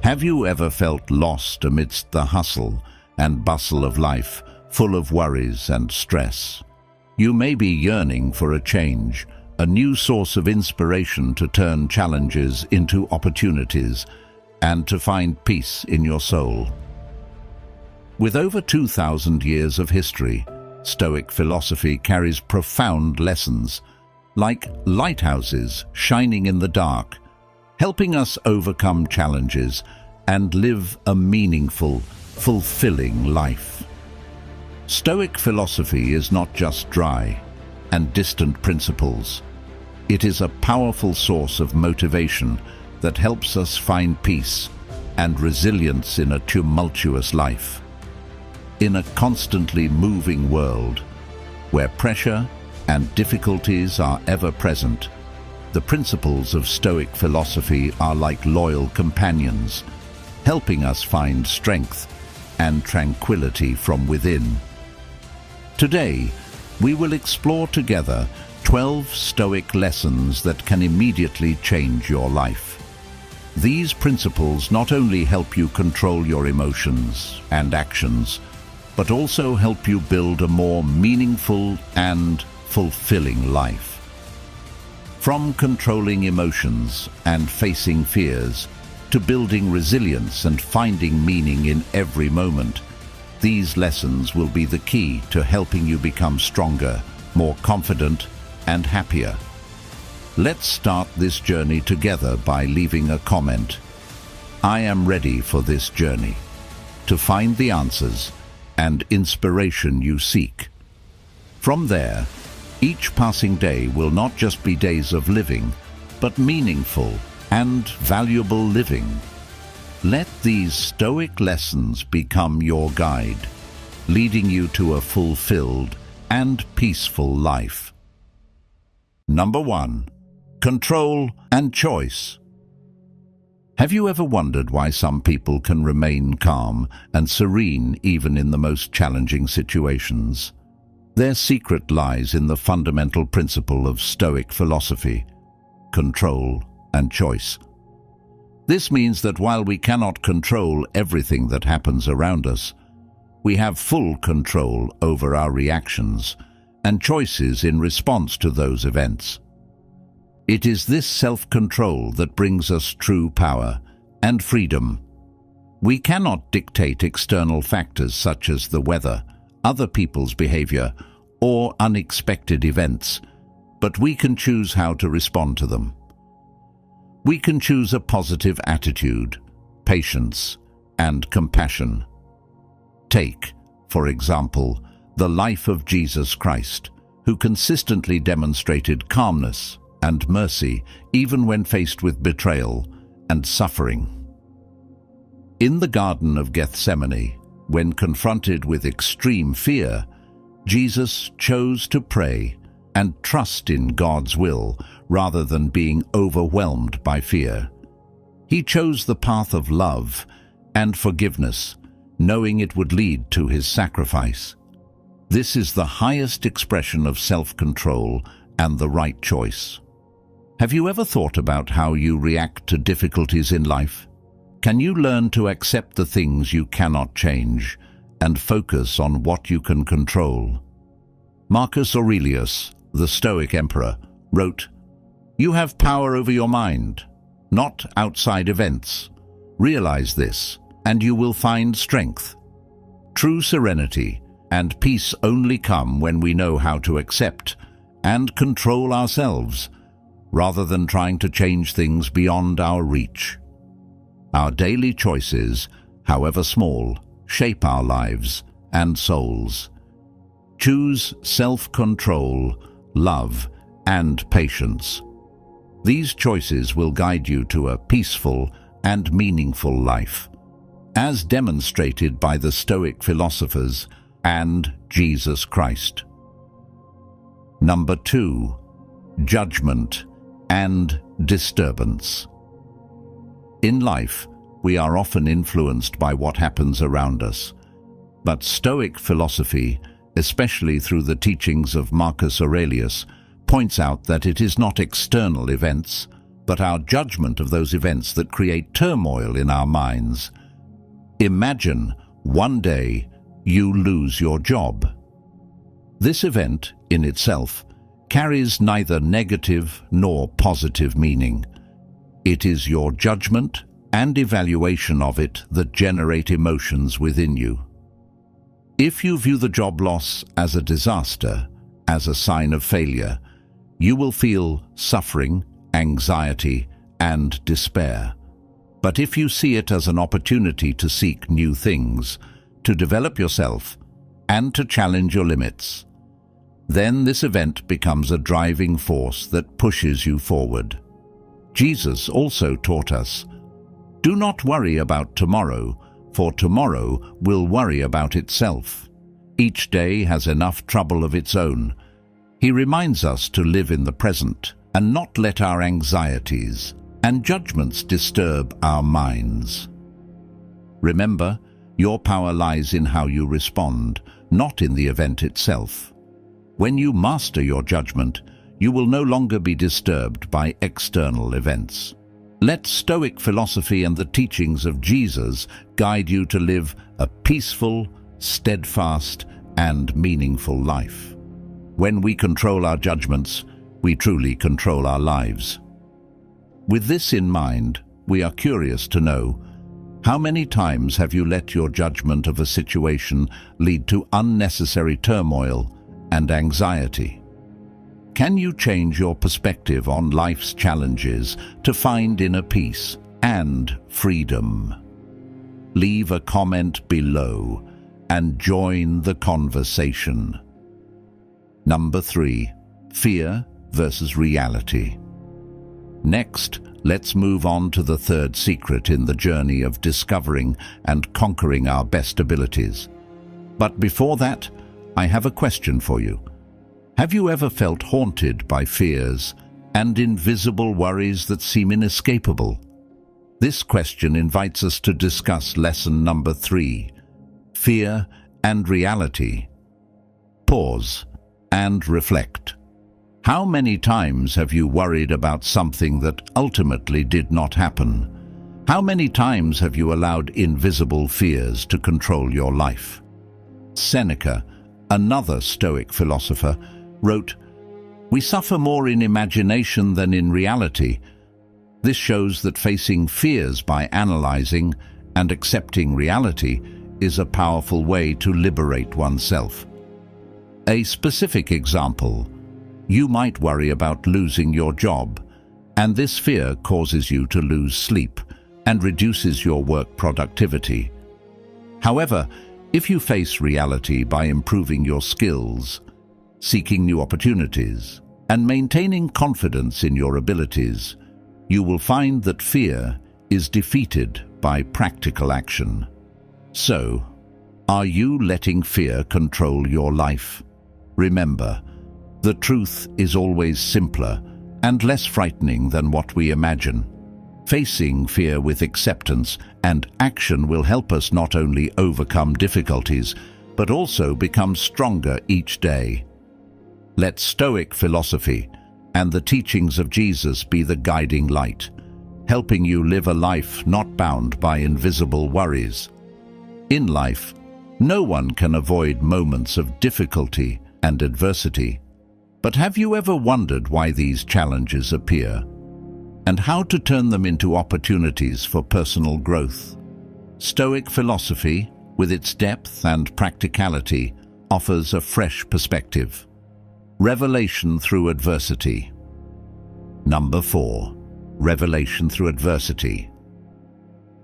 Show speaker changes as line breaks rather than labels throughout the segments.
Have you ever felt lost amidst the hustle and bustle of life, full of worries and stress? You may be yearning for a change, a new source of inspiration to turn challenges into opportunities and to find peace in your soul. With over 2,000 years of history, Stoic philosophy carries profound lessons, like lighthouses shining in the dark, helping us overcome challenges and live a meaningful, fulfilling life. Stoic philosophy is not just dry and distant principles. It is a powerful source of motivation that helps us find peace and resilience in a tumultuous life. In a constantly moving world, where pressure and difficulties are ever present, the principles of Stoic philosophy are like loyal companions, helping us find strength and tranquility from within. Today, we will explore together 12 Stoic lessons that can immediately change your life. These principles not only help you control your emotions and actions, but also help you build a more meaningful and fulfilling life. From controlling emotions and facing fears, to building resilience and finding meaning in every moment, these lessons will be the key to helping you become stronger, more confident, and happier. Let's start this journey together by leaving a comment. I am ready for this journey, to find the answers and inspiration you seek. From there, each passing day will not just be days of living, but meaningful and valuable living. Let these Stoic lessons become your guide, leading you to a fulfilled and peaceful life. Number 1. Control and choice. Have you ever wondered why some people can remain calm and serene even in the most challenging situations? Their secret lies in the fundamental principle of Stoic philosophy: control and choice. This means that while we cannot control everything that happens around us, we have full control over our reactions and choices in response to those events. It is this self-control that brings us true power and freedom. We cannot dictate external factors such as the weather, other people's behavior, or unexpected events, but we can choose how to respond to them. We can choose a positive attitude, patience, and compassion. Take, for example, the life of Jesus Christ, who consistently demonstrated calmness and mercy even when faced with betrayal and suffering. In the Garden of Gethsemane, when confronted with extreme fear, Jesus chose to pray and trust in God's will rather than being overwhelmed by fear. He chose the path of love and forgiveness, knowing it would lead to his sacrifice. This is the highest expression of self-control and the right choice. Have you ever thought about how you react to difficulties in life? Can you learn to accept the things you cannot change and focus on what you can control? Marcus Aurelius, the Stoic emperor, wrote, "You have power over your mind, not outside events. Realize this, and you will find strength." True serenity and peace only come when we know how to accept and control ourselves, rather than trying to change things beyond our reach. Our daily choices, however small, shape our lives and souls. Choose self-control, love, and patience. These choices will guide you to a peaceful and meaningful life, as demonstrated by the Stoic philosophers and Jesus Christ. Number 2. Judgment and disturbance. In life, we are often influenced by what happens around us, but Stoic philosophy, especially through the teachings of Marcus Aurelius, points out that it is not external events, but our judgment of those events that create turmoil in our minds. Imagine one day you lose your job. This event, in itself, carries neither negative nor positive meaning. It is your judgment and evaluation of it that generate emotions within you. If you view the job loss as a disaster, as a sign of failure, you will feel suffering, anxiety, and despair. But if you see it as an opportunity to seek new things, to develop yourself, and to challenge your limits, then this event becomes a driving force that pushes you forward. Jesus also taught us, "Do not worry about tomorrow, for tomorrow will worry about itself. Each day has enough trouble of its own." He reminds us to live in the present and not let our anxieties and judgments disturb our minds. Remember, your power lies in how you respond, not in the event itself. When you master your judgment, you will no longer be disturbed by external events. Let Stoic philosophy and the teachings of Jesus guide you to live a peaceful, steadfast, and meaningful life. When we control our judgments, we truly control our lives. With this in mind, we are curious to know, how many times have you let your judgment of a situation lead to unnecessary turmoil and anxiety? Can you change your perspective on life's challenges to find inner peace and freedom? Leave a comment below and join the conversation. Number 3. Fear versus reality. Next, let's move on to the third secret in the journey of discovering and conquering our best abilities. But before that, I have a question for you. Have you ever felt haunted by fears and invisible worries that seem inescapable? This question invites us to discuss lesson number 3, fear and reality. Pause and reflect. How many times have you worried about something that ultimately did not happen? How many times have you allowed invisible fears to control your life? Seneca, another Stoic philosopher, wrote, "We suffer more in imagination than in reality." This shows that facing fears by analyzing and accepting reality is a powerful way to liberate oneself. A specific example: you might worry about losing your job, and this fear causes you to lose sleep and reduces your work productivity. However, if you face reality by improving your skills, seeking new opportunities, and maintaining confidence in your abilities, you will find that fear is defeated by practical action. So, are you letting fear control your life? Remember, the truth is always simpler and less frightening than what we imagine. Facing fear with acceptance and action will help us not only overcome difficulties, but also become stronger each day. Let Stoic philosophy and the teachings of Jesus be the guiding light, helping you live a life not bound by invisible worries. In life, no one can avoid moments of difficulty and adversity. But have you ever wondered why these challenges appear, and how to turn them into opportunities for personal growth? Stoic philosophy, with its depth and practicality, offers a fresh perspective. Revelation through adversity. Number 4. Revelation through adversity.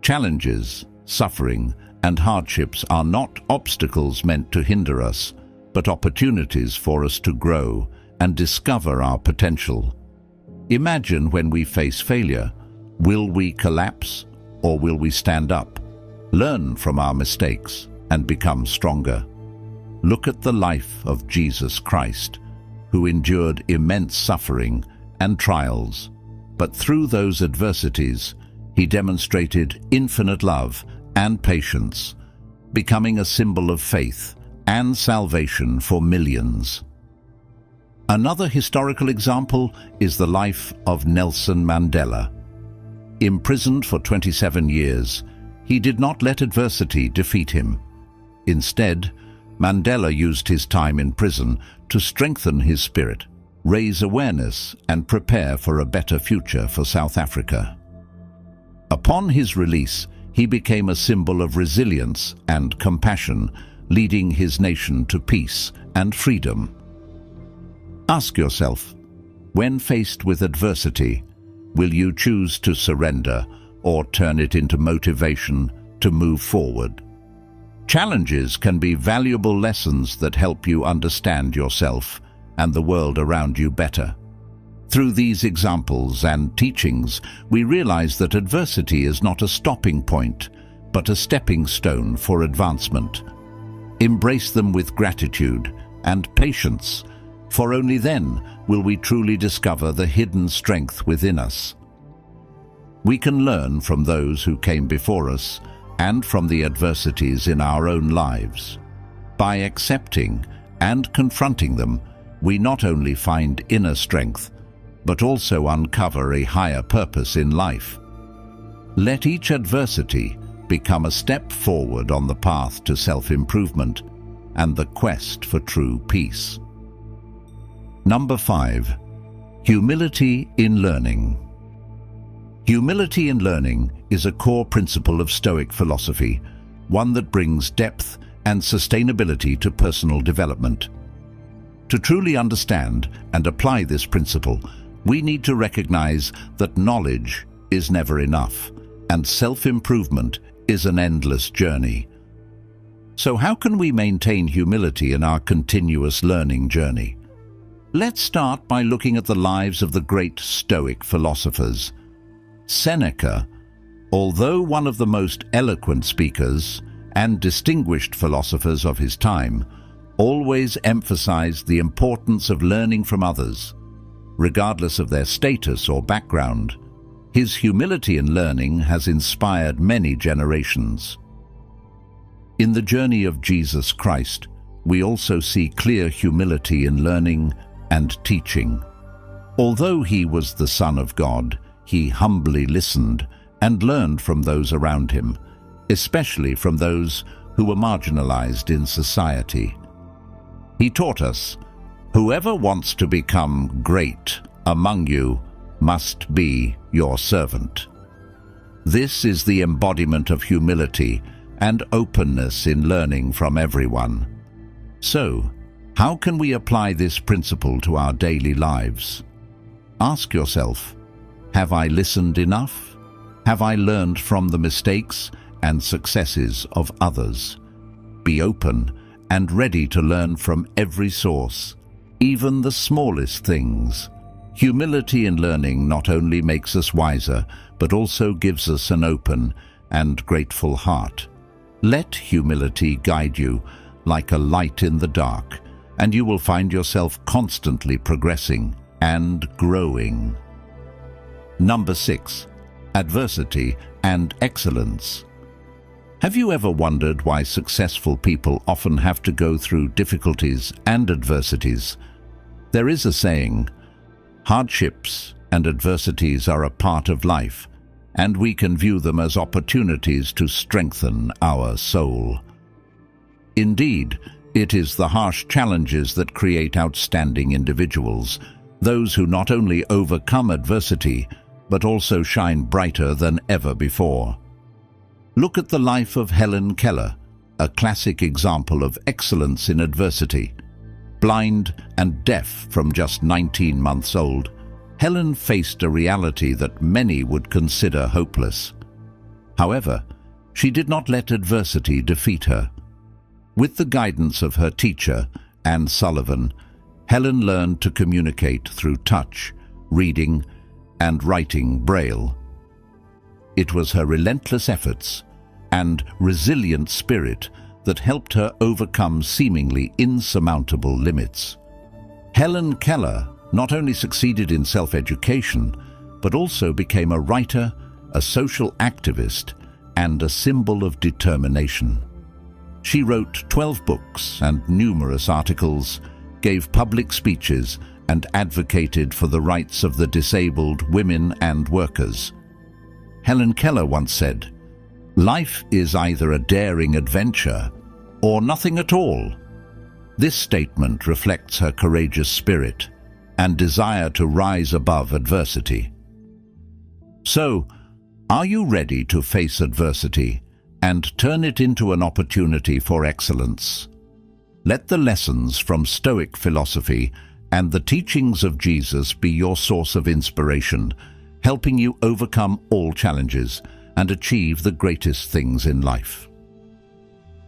Challenges, suffering, and hardships are not obstacles meant to hinder us, but opportunities for us to grow and discover our potential. Imagine when we face failure. Will we collapse, or will we stand up, learn from our mistakes, and become stronger? Look at the life of Jesus Christ, who endured immense suffering and trials, but through those adversities, he demonstrated infinite love and patience, becoming a symbol of faith and salvation for millions. Another historical example is the life of Nelson Mandela. Imprisoned for 27 years, he did not let adversity defeat him. Instead, Mandela used his time in prison to strengthen his spirit, raise awareness, and prepare for a better future for South Africa. Upon his release, he became a symbol of resilience and compassion, leading his nation to peace and freedom. Ask yourself, when faced with adversity, will you choose to surrender or turn it into motivation to move forward? Challenges can be valuable lessons that help you understand yourself and the world around you better. Through these examples and teachings, we realize that adversity is not a stopping point, but a stepping stone for advancement. Embrace them with gratitude and patience, for only then will we truly discover the hidden strength within us. We can learn from those who came before us and from the adversities in our own lives. By accepting and confronting them, we not only find inner strength, but also uncover a higher purpose in life. Let each adversity become a step forward on the path to self-improvement and the quest for true peace. Number 5. Humility in learning. Humility in learning is a core principle of Stoic philosophy, one that brings depth and sustainability to personal development. To truly understand and apply this principle, we need to recognize that knowledge is never enough, and self-improvement is an endless journey. So how can we maintain humility in our continuous learning journey? Let's start by looking at the lives of the great Stoic philosophers. Seneca, although one of the most eloquent speakers and distinguished philosophers of his time, always emphasized the importance of learning from others. Regardless of their status or background, his humility in learning has inspired many generations. In the journey of Jesus Christ, we also see clear humility in learning and teaching. Although he was the Son of God, he humbly listened and learned from those around him, especially from those who were marginalized in society. He taught us, "Whoever wants to become great among you must be your servant." This is the embodiment of humility and openness in learning from everyone. So, how can we apply this principle to our daily lives? Ask yourself, have I listened enough? Have I learned from the mistakes and successes of others? Be open and ready to learn from every source, even the smallest things. Humility in learning not only makes us wiser, but also gives us an open and grateful heart. Let humility guide you like a light in the dark, and you will find yourself constantly progressing and growing. Number 6. Adversity and excellence. Have you ever wondered why successful people often have to go through difficulties and adversities? There is a saying, hardships and adversities are a part of life, and we can view them as opportunities to strengthen our soul. Indeed, it is the harsh challenges that create outstanding individuals, those who not only overcome adversity, but also shine brighter than ever before. Look at the life of Helen Keller, a classic example of excellence in adversity. Blind and deaf from just 19 months old, Helen faced a reality that many would consider hopeless. However, she did not let adversity defeat her. With the guidance of her teacher, Anne Sullivan, Helen learned to communicate through touch, reading, and writing Braille. It was her relentless efforts and resilient spirit that helped her overcome seemingly insurmountable limits. Helen Keller not only succeeded in self-education, but also became a writer, a social activist, and a symbol of determination. She wrote 12 books and numerous articles, gave public speeches, and advocated for the rights of the disabled, women and workers. Helen Keller once said, "Life is either a daring adventure or nothing at all." This statement reflects her courageous spirit and desire to rise above adversity. So, are you ready to face adversity and turn it into an opportunity for excellence? Let the lessons from Stoic philosophy and the teachings of Jesus be your source of inspiration, helping you overcome all challenges and achieve the greatest things in life.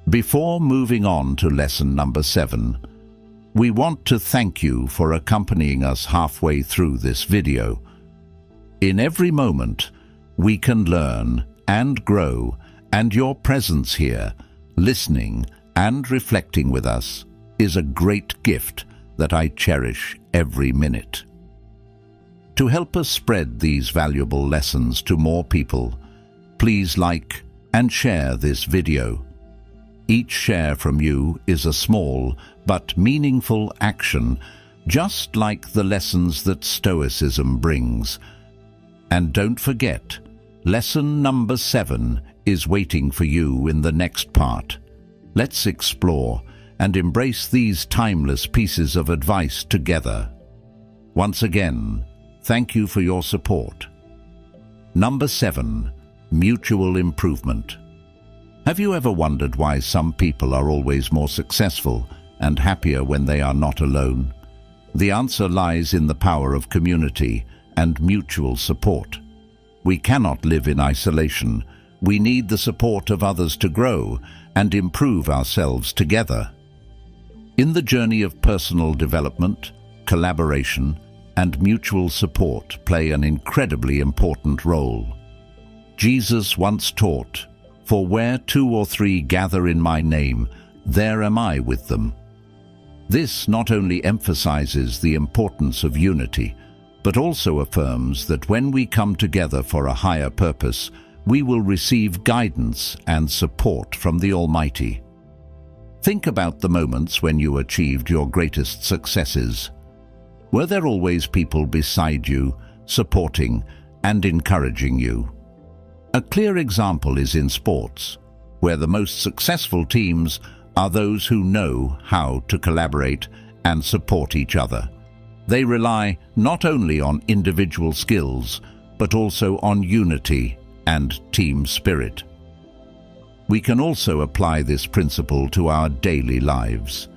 Before moving on to lesson number 7, we want to thank you for accompanying us halfway through this video. In every moment, we can learn and grow, and your presence here, listening and reflecting with us, is a great gift that I cherish every minute. To help us spread these valuable lessons to more people, please like and share this video. Each share from you is a small but meaningful action, just like the lessons that Stoicism brings. And don't forget, lesson number 7 is waiting for you in the next part. Let's explore and embrace these timeless pieces of advice together. Once again, thank you for your support. Number 7. Mutual improvement. Have you ever wondered why some people are always more successful and happier when they are not alone? The answer lies in the power of community and mutual support. We cannot live in isolation. We need the support of others to grow and improve ourselves together. In the journey of personal development, collaboration, and mutual support play an incredibly important role. Jesus once taught, "For where 2 or 3 gather in my name, there am I with them." This not only emphasizes the importance of unity, but also affirms that when we come together for a higher purpose, we will receive guidance and support from the Almighty. Think about the moments when you achieved your greatest successes. Were there always people beside you, supporting and encouraging you? A clear example is in sports, where the most successful teams are those who know how to collaborate and support each other. They rely not only on individual skills, but also on unity and team spirit. We can also apply this principle to our daily lives.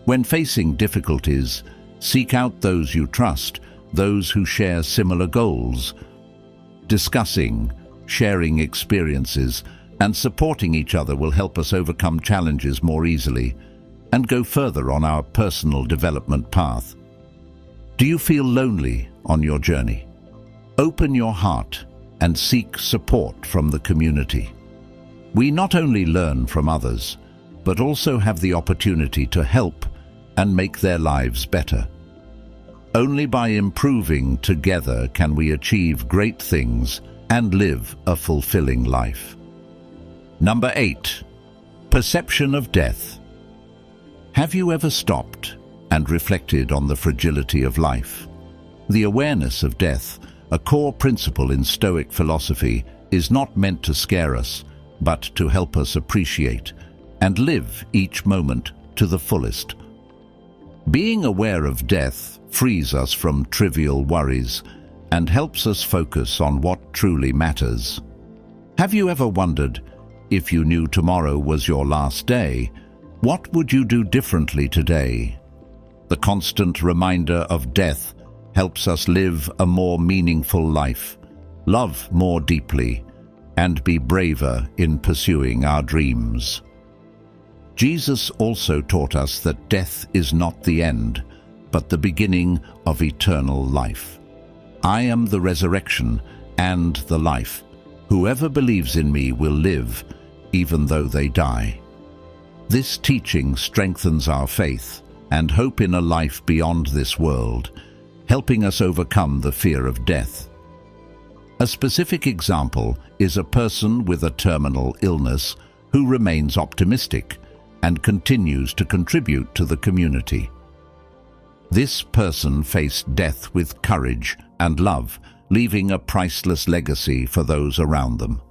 When facing difficulties, seek out those you trust, those who share similar goals. Discussing, sharing experiences, and supporting each other will help us overcome challenges more easily and go further on our personal development path. Do you feel lonely on your journey? Open your heart and seek support from the community. We not only learn from others, but also have the opportunity to help and make their lives better. Only by improving together can we achieve great things and live a fulfilling life. Number 8. Perception of death. Have you ever stopped and reflected on the fragility of life? The awareness of death, a core principle in Stoic philosophy, is not meant to scare us, but to help us appreciate and live each moment to the fullest. Being aware of death frees us from trivial worries and helps us focus on what truly matters. Have you ever wondered, if you knew tomorrow was your last day, what would you do differently today? The constant reminder of death helps us live a more meaningful life, love more deeply, and be braver in pursuing our dreams. Jesus also taught us that death is not the end, but the beginning of eternal life. I am the resurrection and the life. Whoever believes in me will live, even though they die. This teaching strengthens our faith and hope in a life beyond this world, helping us overcome the fear of death. A specific example is a person with a terminal illness who remains optimistic and continues to contribute to the community. This person faced death with courage and love, leaving a priceless legacy for those around them.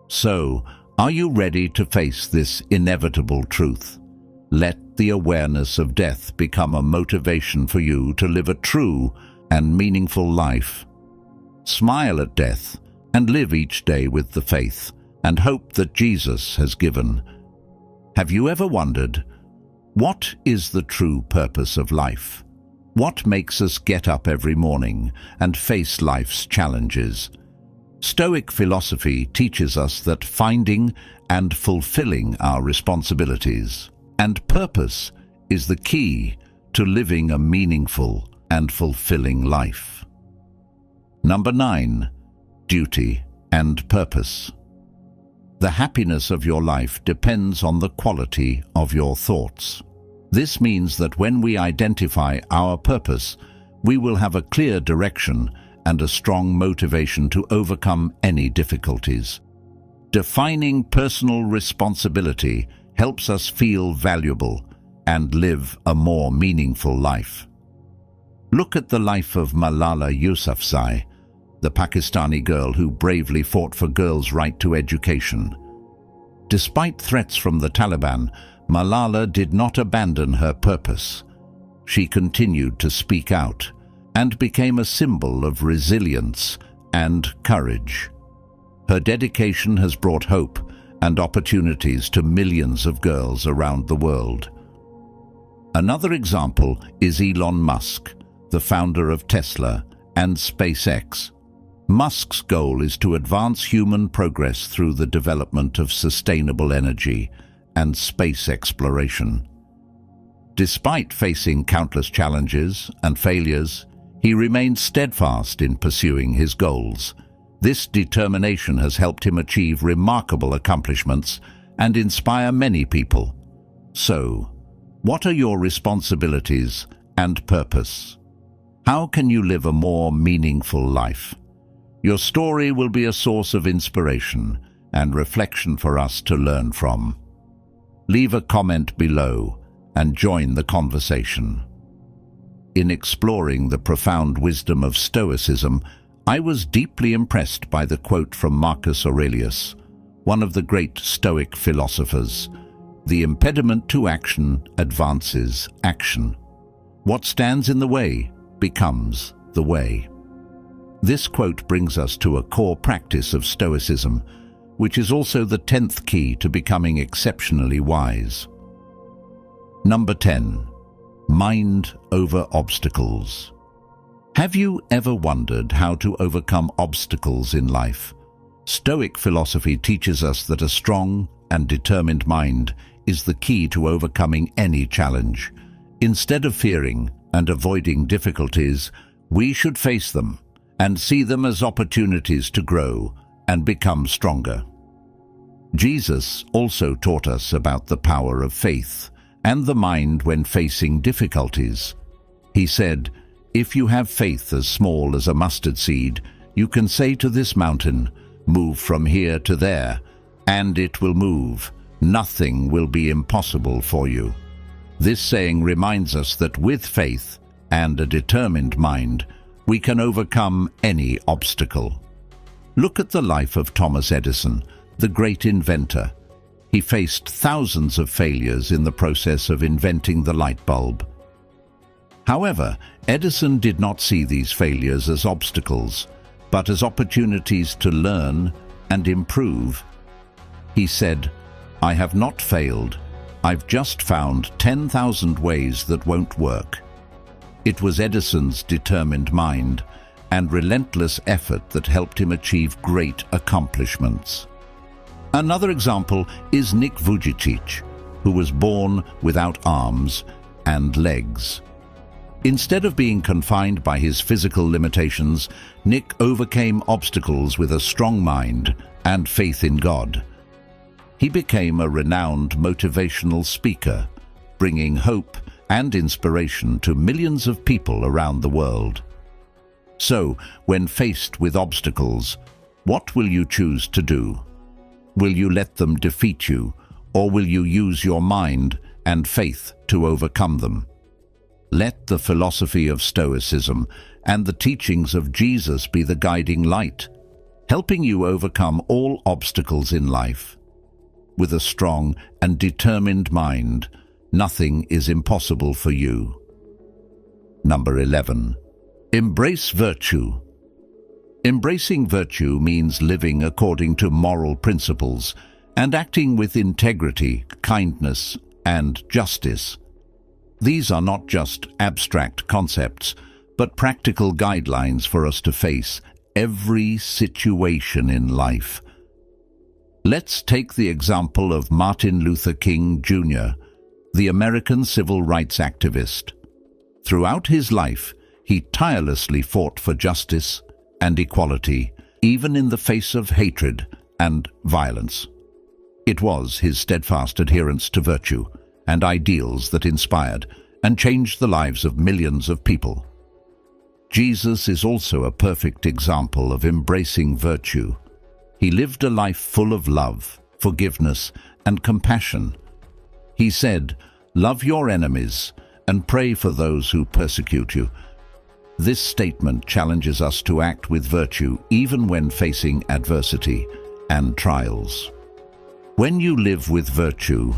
So, are you ready to face this inevitable truth? Let the awareness of death become a motivation for you to live a true and meaningful life. Smile at death and live each day with the faith and hope that Jesus has given. Have you ever wondered, what is the true purpose of life? What makes us get up every morning and face life's challenges? Stoic philosophy teaches us that finding and fulfilling our responsibilities and purpose is the key to living a meaningful and fulfilling life. Number 9. Duty and purpose. The happiness of your life depends on the quality of your thoughts. This means that when we identify our purpose, we will have a clear direction and a strong motivation to overcome any difficulties. Defining personal responsibility helps us feel valuable and live a more meaningful life. Look at the life of Malala Yousafzai, the Pakistani girl who bravely fought for girls' right to education. Despite threats from the Taliban, Malala did not abandon her purpose. She continued to speak out and became a symbol of resilience and courage. Her dedication has brought hope and opportunities to millions of girls around the world. Another example is Elon Musk, the founder of Tesla and SpaceX. Musk's goal is to advance human progress through the development of sustainable energy and space exploration. Despite facing countless challenges and failures, he remained steadfast in pursuing his goals. This determination has helped him achieve remarkable accomplishments and inspire many people. So, what are your responsibilities and purpose? How can you live a more meaningful life? Your story will be a source of inspiration and reflection for us to learn from. Leave a comment below and join the conversation. In exploring the profound wisdom of Stoicism, I was deeply impressed by the quote from Marcus Aurelius, one of the great Stoic philosophers: "The impediment to action advances action. What stands in the way becomes the way." This quote brings us to a core practice of Stoicism, which is also the 10th key to becoming exceptionally wise. Number 10. Mind over obstacles. Have you ever wondered how to overcome obstacles in life? Stoic philosophy teaches us that a strong and determined mind is the key to overcoming any challenge. Instead of fearing and avoiding difficulties, we should face them and see them as opportunities to grow and become stronger. Jesus also taught us about the power of faith and the mind when facing difficulties. He said, "If you have faith as small as a mustard seed, you can say to this mountain, 'Move from here to there,' and it will move. Nothing will be impossible for you." This saying reminds us that with faith and a determined mind, we can overcome any obstacle. Look at the life of Thomas Edison, the great inventor. He faced thousands of failures in the process of inventing the light bulb. However, Edison did not see these failures as obstacles, but as opportunities to learn and improve. He said, "I have not failed. I've just found 10,000 ways that won't work." It was Edison's determined mind and relentless effort that helped him achieve great accomplishments. Another example is Nick Vujicic, who was born without arms and legs. Instead of being confined by his physical limitations, Nick overcame obstacles with a strong mind and faith in God. He became a renowned motivational speaker, bringing hope and inspiration to millions of people around the world. So, when faced with obstacles, what will you choose to do? Will you let them defeat you, or will you use your mind and faith to overcome them? Let the philosophy of Stoicism and the teachings of Jesus be the guiding light, helping you overcome all obstacles in life. With a strong and determined mind, nothing is impossible for you. Number 11. Embrace virtue. Embracing virtue means living according to moral principles and acting with integrity, kindness, and justice. These are not just abstract concepts, but practical guidelines for us to face every situation in life. Let's take the example of Martin Luther King, Jr., the American civil rights activist. Throughout his life, he tirelessly fought for justice and equality, even in the face of hatred and violence. It was his steadfast adherence to virtue and ideals that inspired and changed the lives of millions of people. Jesus is also a perfect example of embracing virtue. He lived a life full of love, forgiveness, and compassion. He said, "Love your enemies and pray for those who persecute you." This statement challenges us to act with virtue even when facing adversity and trials. When you live with virtue,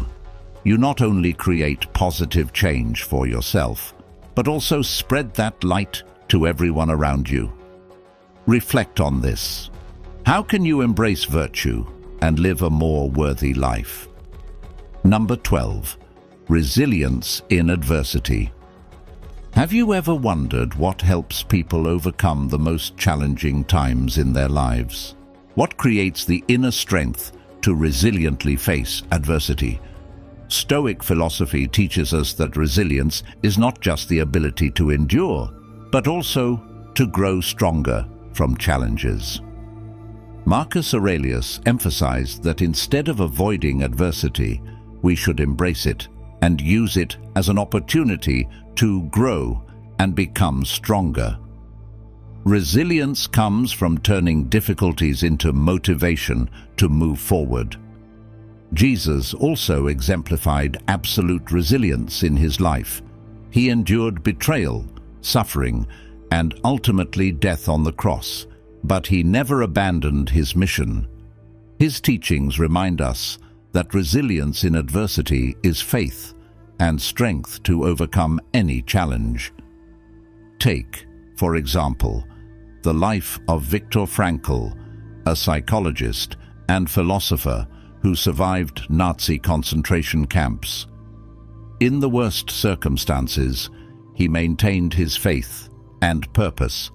you not only create positive change for yourself, but also spread that light to everyone around you. Reflect on this. How can you embrace virtue and live a more worthy life? Number 12. Resilience in adversity. Have you ever wondered what helps people overcome the most challenging times in their lives? What creates the inner strength to resiliently face adversity? Stoic philosophy teaches us that resilience is not just the ability to endure, but also to grow stronger from challenges. Marcus Aurelius emphasized that instead of avoiding adversity, we should embrace it and use it as an opportunity to grow and become stronger. Resilience comes from turning difficulties into motivation to move forward. Jesus also exemplified absolute resilience in his life. He endured betrayal, suffering, and ultimately death on the cross, but he never abandoned his mission. His teachings remind us that resilience in adversity is faith and strength to overcome any challenge. Take, for example, the life of Viktor Frankl, a psychologist and philosopher who survived Nazi concentration camps. In the worst circumstances, he maintained his faith and purpose,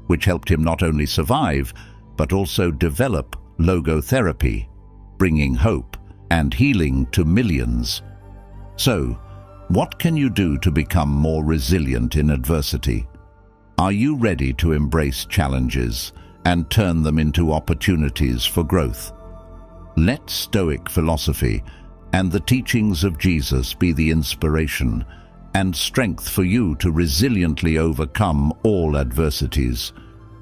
which helped him not only survive, but also develop logotherapy, bringing hope and healing to millions. So, what can you do to become more resilient in adversity? Are you ready to embrace challenges and turn them into opportunities for growth? Let Stoic philosophy and the teachings of Jesus be the inspiration and strength for you to resiliently overcome all adversities.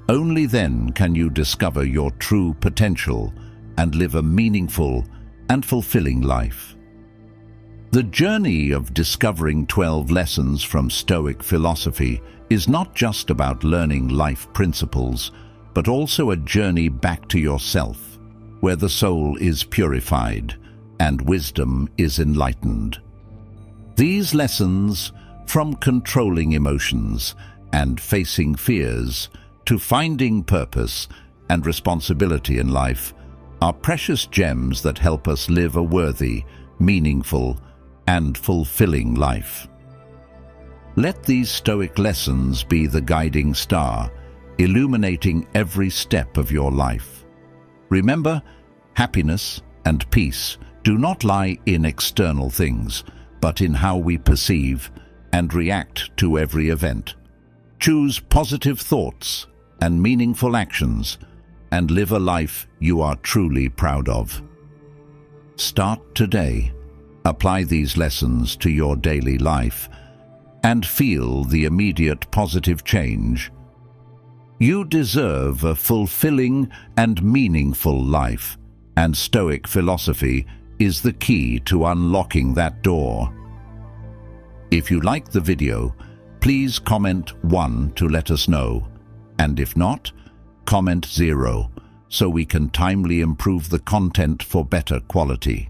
Only then can you discover your true potential and live a meaningful and fulfilling life. The journey of discovering 12 lessons from Stoic philosophy is not just about learning life principles, but also a journey back to yourself, where the soul is purified and wisdom is enlightened. These lessons, from controlling emotions and facing fears to finding purpose and responsibility in life, are precious gems that help us live a worthy, meaningful, and fulfilling life. Let these Stoic lessons be the guiding star, illuminating every step of your life. Remember, happiness and peace do not lie in external things, but in how we perceive and react to every event. Choose positive thoughts and meaningful actions, and live a life you are truly proud of. Start today. Apply these lessons to your daily life and feel the immediate positive change. You deserve a fulfilling and meaningful life, and Stoic philosophy is the key to unlocking that door. If you liked the video, please comment 1 to let us know. And if not, comment 0 so we can timely improve the content for better quality.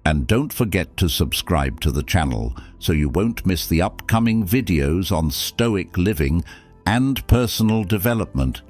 And don't forget to subscribe to the channel so you won't miss the upcoming videos on Stoic living and personal development.